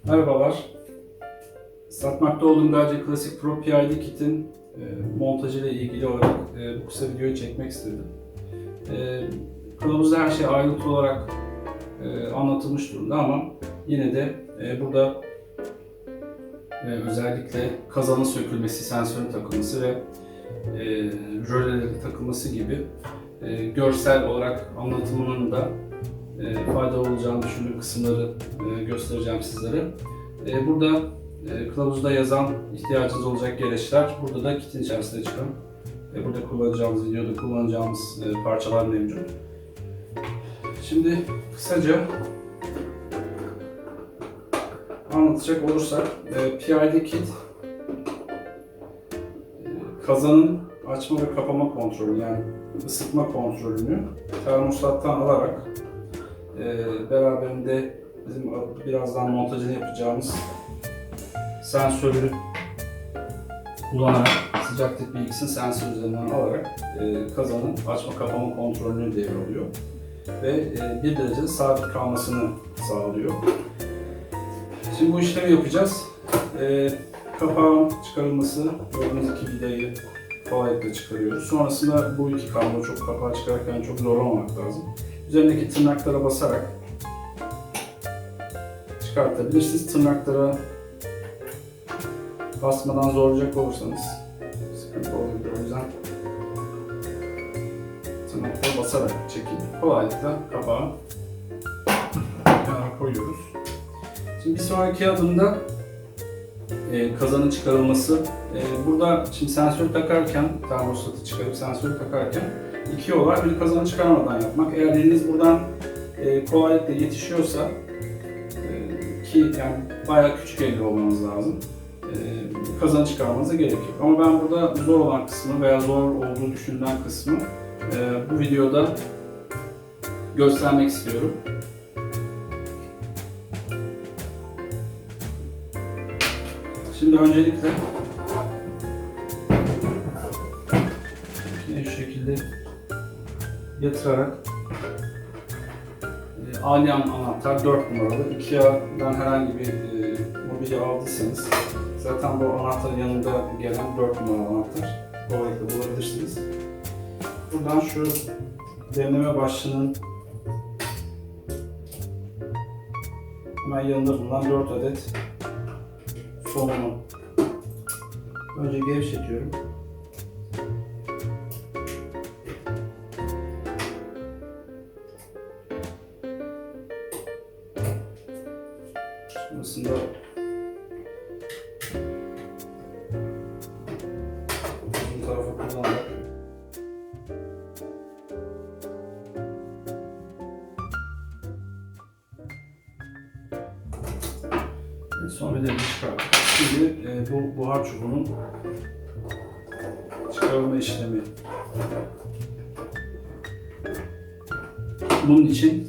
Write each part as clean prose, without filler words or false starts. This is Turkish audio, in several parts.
Merhabalar. Satmakta olduğum Garca Classic Pro PID Kit'in montajı ile ilgili olarak bu kısa videoyu çekmek istedim. Kılavuzda her şey ayrıntılı olarak anlatılmış durumda ama yine de burada özellikle kazanın sökülmesi, sensörün takılması ve rölelerin takılması gibi görsel olarak anlatımının da faydalı olacağını düşündüğüm kısımları göstereceğim sizlere. Burada kılavuzda yazan ihtiyacınız olacak gereçler, burada da kitin içerisinde çıkan, burada kullanacağımız, videoda kullanacağımız parçalar mevcut. Şimdi kısaca anlatacak olursak, PID kit kazanın açma ve kapama kontrolü, yani ısıtma kontrolünü termostattan alarak beraberinde bizim birazdan montajını yapacağımız sensörü kullanarak, sıcaklık bilgisini sensör üzerinden alarak kazanın açma kapama kontrolünü devralıyor ve bir derecede sabit kalmasını sağlıyor. Şimdi bu işlemi yapacağız. Kapağın çıkarılması, gördüğünüz iki vidayı kolaylıkla çıkarıyoruz. Sonrasında bu iki kablo çok kapağı çıkarırken çok zorlamamak lazım. Üzerindeki tırnaklara basarak çıkartabilirsiniz. Tırnaklara basmadan zorlayacak olursanız sıkıntı olabilir. O yüzden tırnaklara basarak çekip kolaylıkla kapağı kenara koyuyoruz. Şimdi bir sonraki adımda kazanın çıkarılması. Burada şimdi sensör takarken, termostatı çıkarıp sensörü takarken iki yol var. Biri kazanı çıkarmadan yapmak. Eğer eliniz buradan kolaylıkla yetişiyorsa ki yani bayağı küçük elli olmanız lazım. Kazanı çıkarmanıza gerek yok. Ama ben burada zor olan kısmı veya zor olduğu düşünülen kısmı bu videoda göstermek istiyorum. Şimdi öncelikle şu şekilde yatırarak Alyan anahtar 4 numaralı. IKEA'dan herhangi bir mobilya aldıysanız zaten bu anahtarın yanında gelen 4 numaralı anahtar kolaylıkla bulabilirsiniz. Buradan şu demleme başlığının hemen yanında bulunan 4 adet somunu önce gevşetiyorum. Sonrasında bu tarafa kullanarak son vidayı çıkartıp şimdi bu buhar çubuğunun çıkarılma işlemi. Bunun için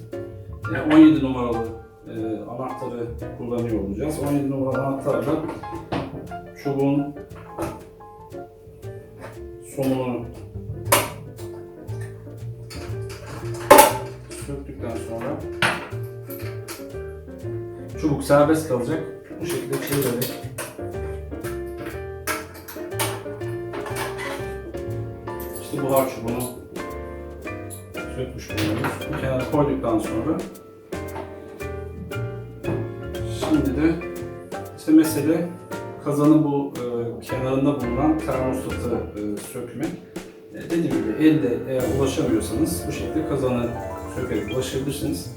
17 numaralı anahtarı kullanıyor olacağız. 17 numaralı anahtarla çubuğun sonunu söktükten sonra çubuk serbest kalacak. Bu şekilde çevirerek işte buhar çubuğunu sökmüş bulunuyoruz. Bu kenara koyduktan sonra şimdi de işte mesele kazanın bu kenarında bulunan termostatı sökmek. Dediğim gibi elde eğer ulaşamıyorsanız bu şekilde kazanı sökerek ulaşabilirsiniz.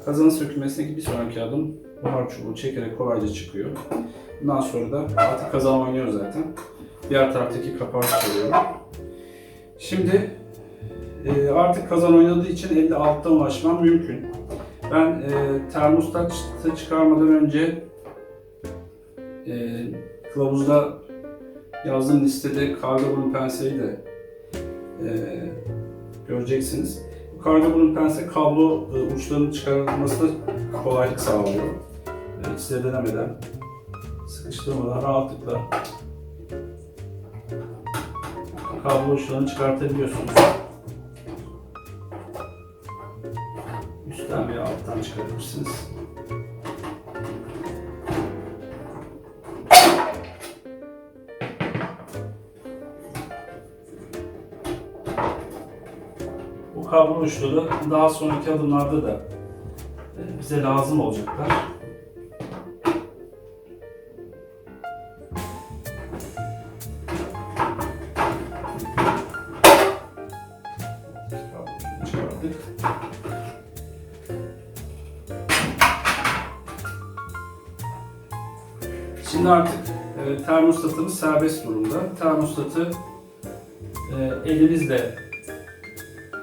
Kazanın sökülmesindeki bir sonraki adım buhar çubuğu çekerek kolayca çıkıyor. Bundan sonra da artık kazan oynuyor zaten. Diğer taraftaki kapağı çıkarıyorum. Şimdi artık kazan oynadığı için elde alttan ulaşmam mümkün. Ben termostatı çıkarmadan önce kılavuzda yazdığım listede karga burun penseyi de göreceksiniz. Bu karga burun pense kablo uçlarının çıkarılmasına kolaylık sağlıyor. Hiç zedelemeden, sıkıştırmadan rahatlıkla kablo uçlarını çıkartabiliyorsunuz. Üstten veya alttan çıkarabilirsiniz. kablo uçları daha sonraki adımlarda da bize lazım olacaklar. Çıkardık. Şimdi artık termostatımız serbest durumda. Termostatı elimizle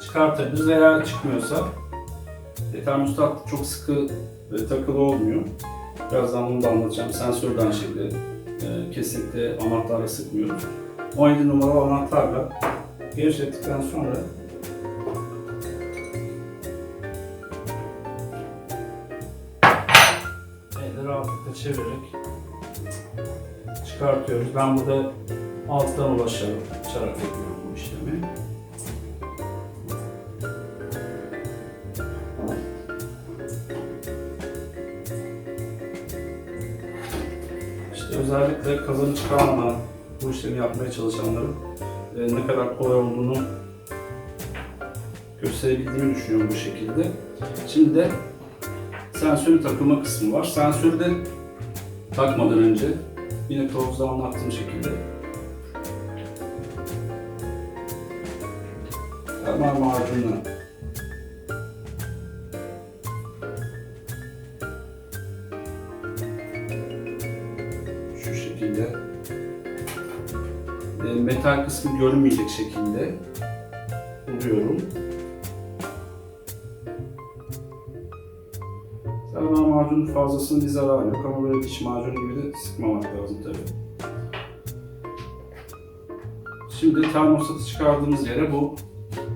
çıkartabiliriz veya çıkmıyorsa termostat çok sıkı takılı olmuyor. Birazdan bunu da anlatacağım. Sensör de aynı şekilde kesinlikle anahtarla sıkmıyoruz. 17 numaralı anahtarla gevşettikten sonra eli rahatlıkla çevirerek çıkartıyoruz. Ben burada alttan ulaşarak yapıyorum bu işlemi. İşte özellikle kazanı çıkarmadan bu işlemi yapmaya çalışanların ne kadar kolay olduğunu gösterebildiğimi düşünüyorum bu şekilde. Şimdi de sensörü takılma kısmı var. Sensörü de takmadan önce yine kılavuzda anlattığım şekilde termal macunla şu şekilde metal kısmı görünmeyecek şekilde vuruyorum. Termal macunun fazlasının bir zararı yok ama böyle diş macunu gibi de sıkmamak lazım tabii. Şimdi termostatı çıkardığımız yere bu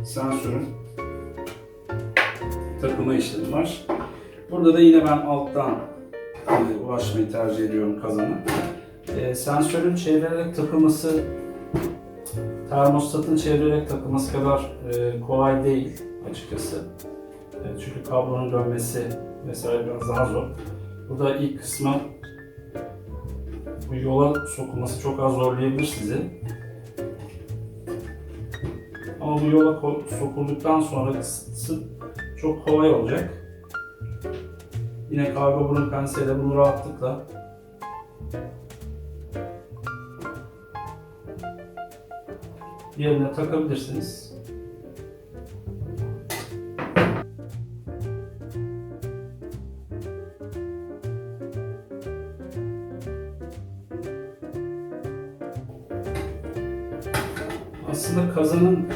sensörün takılma işlemi var. Burada da yine ben alttan ulaşmayı tercih ediyorum kazana. Sensörün çevirerek takılması termostatın çevirerek takılması kadar kolay değil açıkçası. Çünkü kablonun dönmesi vesaire biraz daha zor. Burada ilk kısmı bu yola sokulması çok az zorlayabilir sizi. Ama bu yola sokulduktan sonrası çok kolay olacak. Yine kargo burun penseyle bunu rahatlıkla yerine takabilirsiniz. Aslında kazanın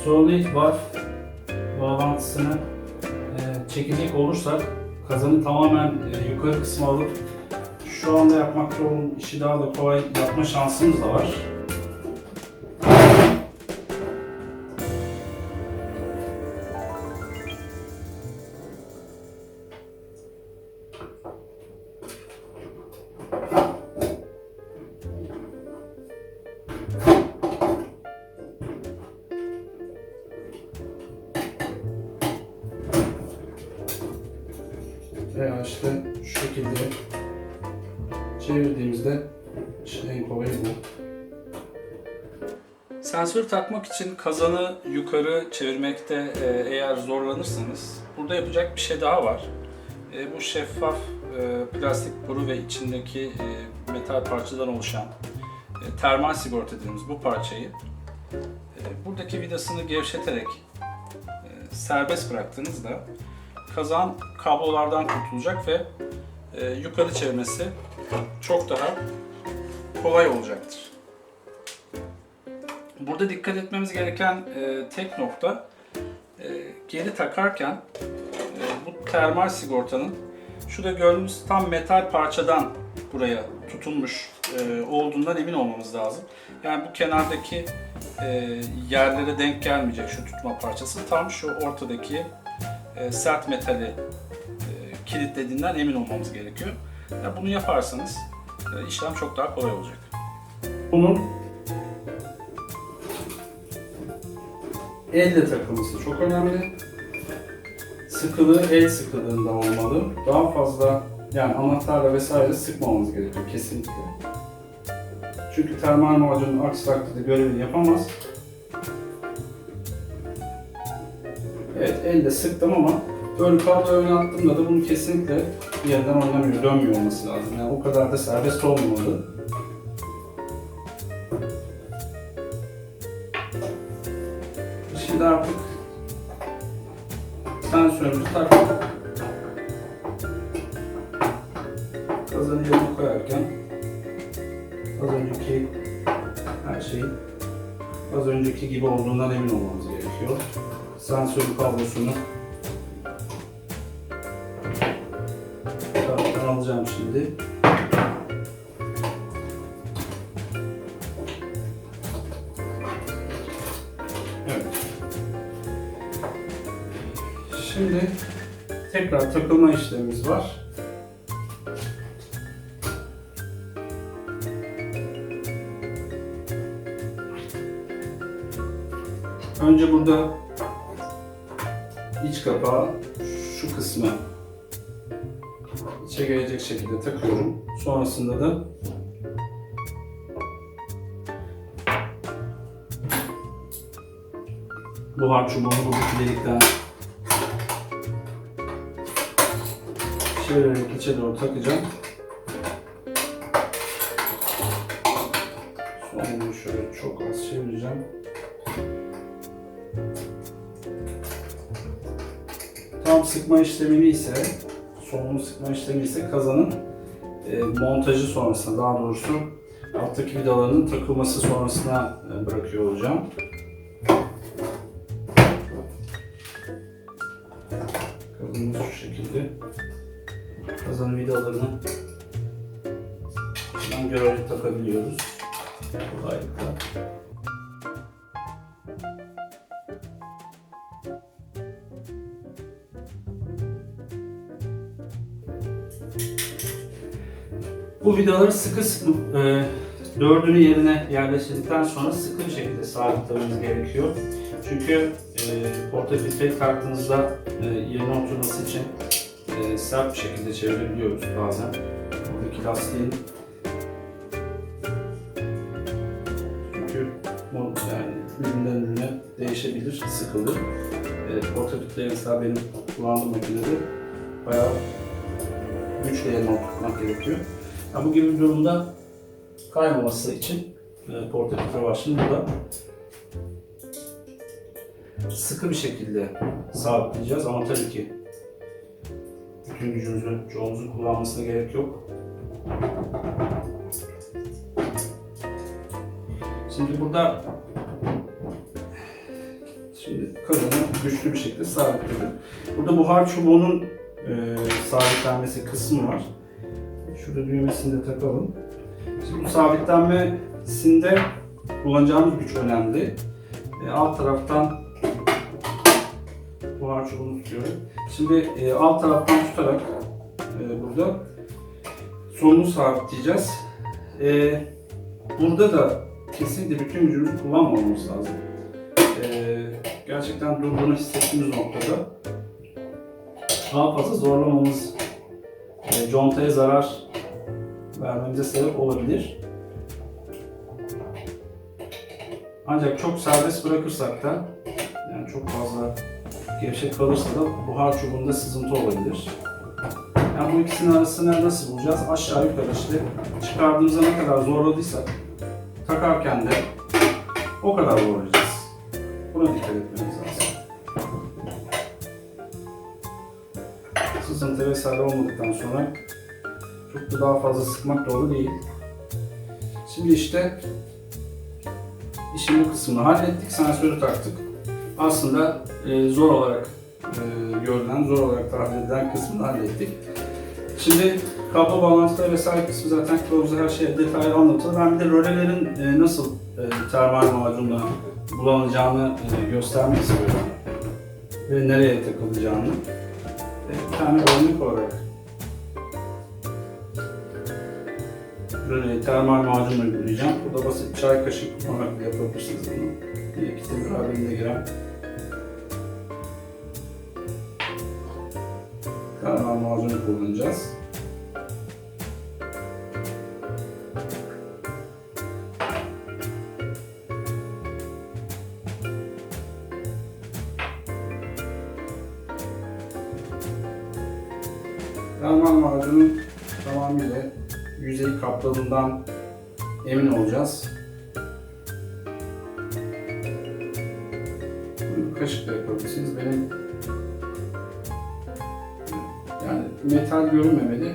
solenoid valve bağlantısını çekecek olursak kazanı tamamen yukarı kısmı alıp şu anda yapmakta olan işi daha da kolay yapma şansımız da var. Veya işte şu şekilde çevirdiğimizde işte en kolayı bu. Sensör takmak için kazanı yukarı çevirmekte eğer zorlanırsanız burada yapacak bir şey daha var. Bu şeffaf plastik boru ve içindeki metal parçadan oluşan termal sigorta dediğimiz bu parçayı buradaki vidasını gevşeterek serbest bıraktığınızda kazan kablolardan kurtulacak ve yukarı çevirmesi çok daha kolay olacaktır. Burada dikkat etmemiz gereken tek nokta geri takarken bu termal sigortanın şurada gördüğünüz tam metal parçadan buraya tutunmuş olduğundan emin olmamız lazım. Yani bu kenardaki yerlere denk gelmeyecek şu tutma parçası tam şu ortadaki sert metali kilitlediğinden emin olmamız gerekiyor. Yani bunu yaparsanız işlem çok daha kolay olacak. Bunun elle takılması çok önemli. Sıkılığı el sıkılığında olmalı. Daha fazla yani anahtarla vesaire sıkmamamız gerekiyor kesinlikle. Çünkü termal macunun aksi takdirde görevini yapamaz. Evet, elle sıktım ama böyle kabloyu oynattığımda da bunu kesinlikle bir yerden oynamıyor, dönmüyor olması lazım. Yani o kadar da serbest olmamalı. Şimdi artık sensörümüzü taktık. Kazanı yerine koyarken az önceki her şeyin az önceki gibi olduğundan emin olmamız gerekiyor. Sensörün kablosunu taraftan alacağım şimdi. Evet. Şimdi tekrar takılma işlemimiz var. Önce burada iç kapağı şu kısmı içe gelecek şekilde takıyorum. Sonrasında da buhar çubuğunu buradaki delikten çevirerek içe doğru takacağım. Sonunu şöyle çok az çevireceğim. Tam sıkma işlemini ise, sonunu sıkma işlemi ise kazanın montajı sonrasında, daha doğrusu alttaki vidalarının takılması sonrasına bırakıyor olacağım. Kazanımız şu şekilde. Kazanın vidalarını buradan görerek takabiliyoruz. Kolaylıkla. Bu vidaları sıkı dördünü yerine yerleştirdikten sonra sıkı bir şekilde sabitlememiz gerekiyor. Çünkü portafiltreyi taktığınızda yerine oturması için sert bir şekilde çevirebiliyoruz bazen. Buradaki lastiğin çünkü yani üründen ürüne değişebilir, sıkılır. Portafiltreyi mesela benim kullandığım makinede bayağı güçle yerine oturtmak gerekiyor. Yani bu gibi bir durumda kaymaması için portafiltre başlığını burada sıkı bir şekilde sabitleyeceğiz ama tabii ki bütün gücümüzü, çoğumuzun kullanmasına gerek yok. Şimdi burada kazanı güçlü bir şekilde sabitledim. Burada buhar çubuğunun sabitlenmesi kısmı var. Şurada düğmesini de takalım. Şimdi bu sabitlenmesinde kullanacağımız güç önemli. Alt taraftan buhar çubuğunu tutuyorum. Şimdi alt taraftan tutarak burada sonunu sabitleyeceğiz. Burada da kesinlikle bütün gücümüzü kullanmamamız lazım. Gerçekten durduğunu hissettiğimiz noktada daha fazla zorlamamız, contaya zarar vermemize sebep olabilir. Ancak çok serbest bırakırsak da, yani çok fazla gevşek kalırsa da buhar çubuğunda sızıntı olabilir. Yani bu ikisinin arasını nasıl bulacağız? Aşağı yukarı işte çıkardığımızda ne kadar zorladıysak takarken de o kadar zorlayacağız. Buna dikkat etmemiz lazım. Sızıntı vesaire olmadıktan sonra çok da daha fazla sıkmak doğru değil. Şimdi işte işin bu kısmını hallettik, sensörü taktık. Aslında zor olarak görünen, zor olarak tahmin edilen kısmını hallettik. Şimdi kablo bağlantıları vesaire kısmı zaten kılavuzda her şey detaylı anlatılır. Ben bir de rölelerin nasıl termal macunla bulanacağını göstermek istiyorum. Ve nereye takılacağını. Bir tane örnek olarak röleye termal macunla uygulayacağım. Burada basit bir çay kaşığı kullanarak yapabilirsiniz bunu. İki beraberinde giren termal macunu kullanacağız. termal macunun tamamıyla yüzeyi kapladığından emin olacağız. Bunu kaşıkla yapabilirsiniz. Benim yani metal görünmemeli.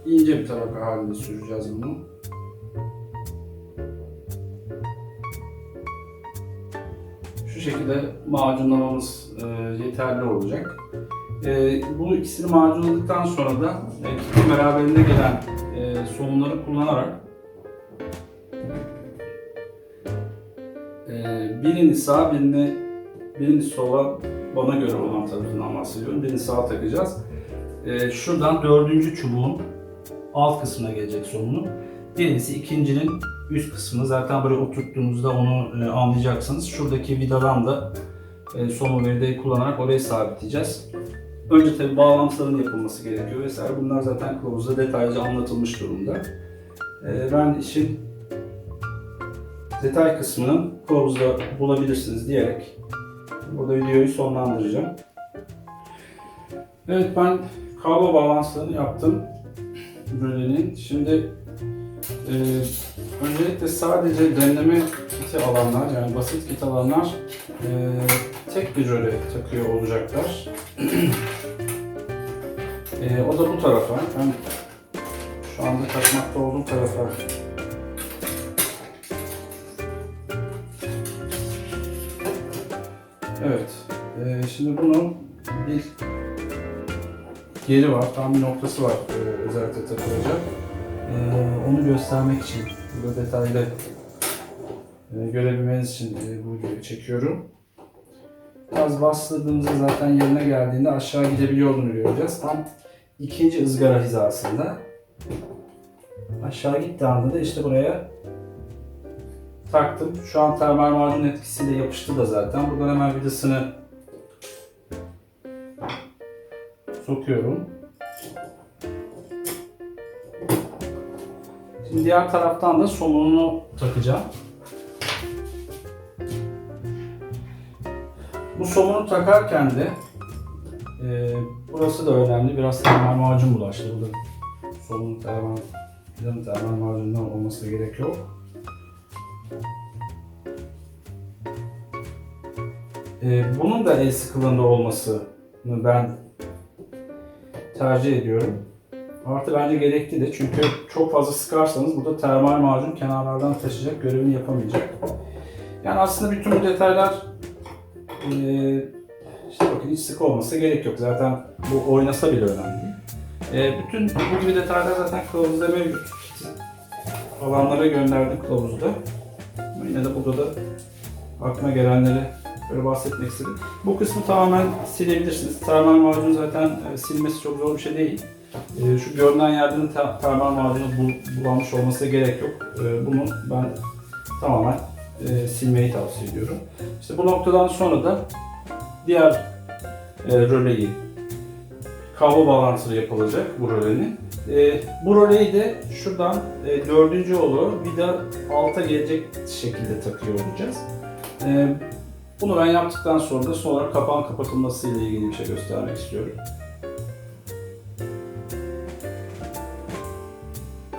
İnce bir tabaka halinde süreceğiz bunu. Şu şekilde macunlamamız yeterli olacak. Bu ikisini macunladıktan sonra da kitin beraberinde gelen somunları kullanarak birini sağa, birini sola, bana göre olan tarafından bahsediyorum. Birini sağa takacağız. Şuradan dördüncü çubuğun alt kısmına gelecek somunu. Birincisi ikincinin üst kısmını. Zaten böyle oturttuğunuzda onu anlayacaksınız. Şuradaki vidadan da somun ve vidayı kullanarak orayı sabitleyeceğiz. Önce tabi bağlantıların yapılması gerekiyor vesaire. Bunlar zaten kılavuzda detaylıca anlatılmış durumda. Ben işin detay kısmını kılavuzda bulabilirsiniz diyerek burada videoyu sonlandıracağım. Evet, ben kablo bağlantılarını yaptım rölenin. Şimdi öncelikle sadece demleme kiti alanlar, yani basit kit alanlar tek bir röle takıyor olacaklar. O da bu tarafa. Ben şu anda takmakta olduğum tarafa evet. Şimdi bunun bir yeri var, tam bir noktası var özellikle takılacak. Onu göstermek için, burada detaylı görebilmeniz için bu videoyu çekiyorum. Biraz bastırdığımızda zaten yerine geldiğinde aşağı gidebiliyor olduğunu göreceğiz. Tam ikinci ızgara hizasında. Aşağı gittiği anda da işte buraya taktım. Şu an termal macun etkisiyle yapıştı da zaten. Buradan hemen vidasını sokuyorum. Şimdi diğer taraftan da somununu takacağım. Bu somunu takarken de burası da önemli. Biraz termal macun bulaştı. Burada somunun termal macundan olması gerek yok. Bunun da el sıkılığında olmasını ben tercih ediyorum. Artı bence gerekli de, çünkü çok fazla sıkarsanız burada termal macun kenarlardan taşıyacak, görevini yapamayacak. Yani aslında bütün bu detaylar işte bakın hiç sık olması gerek yok. Zaten bu oynasa bile önemli. Bütün bu gibi detaylar zaten kılavuzda mevcut. Alanlara gönderdim kılavuzda. Ama yine de burada da aklıma gelenleri böyle bahsetmek istedim. Bu kısmı tamamen silebilirsiniz. Termal macun zaten silmesi çok zor bir şey değil. Şu görünen yerlerin termal macunu bulanmış olmasına gerek yok. Bunu ben tamamen silmeyi tavsiye ediyorum. İşte bu noktadan sonra da diğer röleyi, kablo bağlantıları yapılacak bu rölenin. Bu röleyi de şuradan dördüncü yolu vida alta gelecek şekilde takıyor olacağız. Bunu ben yaptıktan sonra da son olarak kapağın kapatılması ile ilgili bir şey göstermek istiyorum.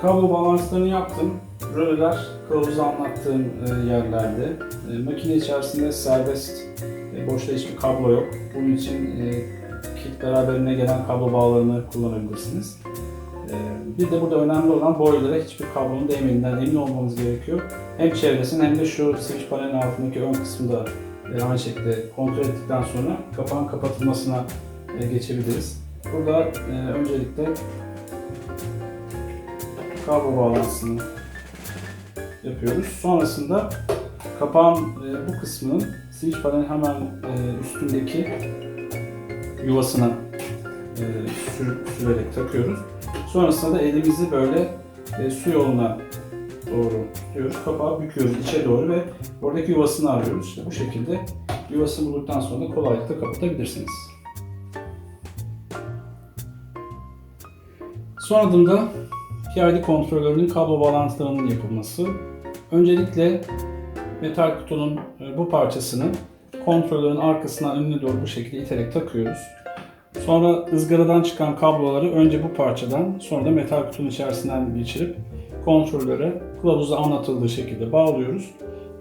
Kablo bağlantılarını yaptım. Röleler kılavuzda anlattığım yerlerde. Makine içerisinde serbest, boşta hiçbir kablo yok. Bunun için kit beraberine gelen kablo bağlarını kullanabilirsiniz. Bir de burada önemli olan boylara hiçbir kablonun değmediğinden emin olmamız gerekiyor. Hem çevresini hem de şu switch panelin altındaki ön kısmında aynı şekilde kontrol ettikten sonra kapağın kapatılmasına geçebiliriz. Burada öncelikle kablo bağlantısını yapıyoruz. Sonrasında kapağın bu kısmının switch panelin hemen üstündeki yuvasına sürerek takıyoruz. Sonrasında da elimizi böyle su yoluna doğru tutuyoruz. Kapağı büküyoruz içe doğru ve oradaki yuvasını arıyoruz. İşte bu şekilde yuvasını bulduktan sonra da kolaylıkla kapatabilirsiniz. Son adımda PID kontrolörünün kablo bağlantılarının yapılması. Öncelikle metal kutunun bu parçasını kontrolörün arkasından önüne doğru bu şekilde iterek takıyoruz. Sonra ızgaradan çıkan kabloları önce bu parçadan, sonra da metal kutunun içerisinden geçirip kontrollere kılavuzda anlatıldığı şekilde bağlıyoruz.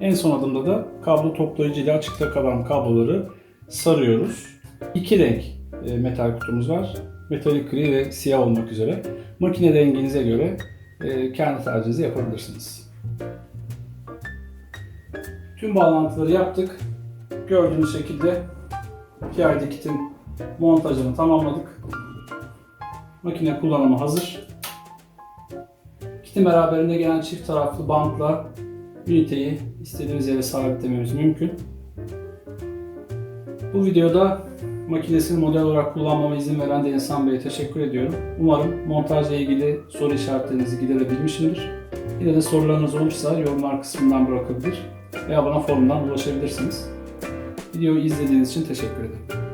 En son adımda da kablo toplayıcı ile açıkta kalan kabloları sarıyoruz. İki renk metal kutumuz var. Metalik gri ve siyah olmak üzere. Makine renginize göre kendi tercihinizi yapabilirsiniz. Tüm bağlantıları yaptık. Gördüğünüz şekilde PID kitin montajını tamamladık. Makine kullanıma hazır. Kitin beraberinde gelen çift taraflı bantla üniteyi istediğimiz yere sabitlememiz mümkün. Bu videoda makinesini model olarak kullanmama izin veren Denizhan Bey'e teşekkür ediyorum. Umarım montajla ilgili soru işaretlerinizi giderebilmişimdir. Yine de sorularınız olursa yorumlar kısmından bırakabilir veya bana forumdan ulaşabilirsiniz. Videoyu izlediğiniz için teşekkür ederim.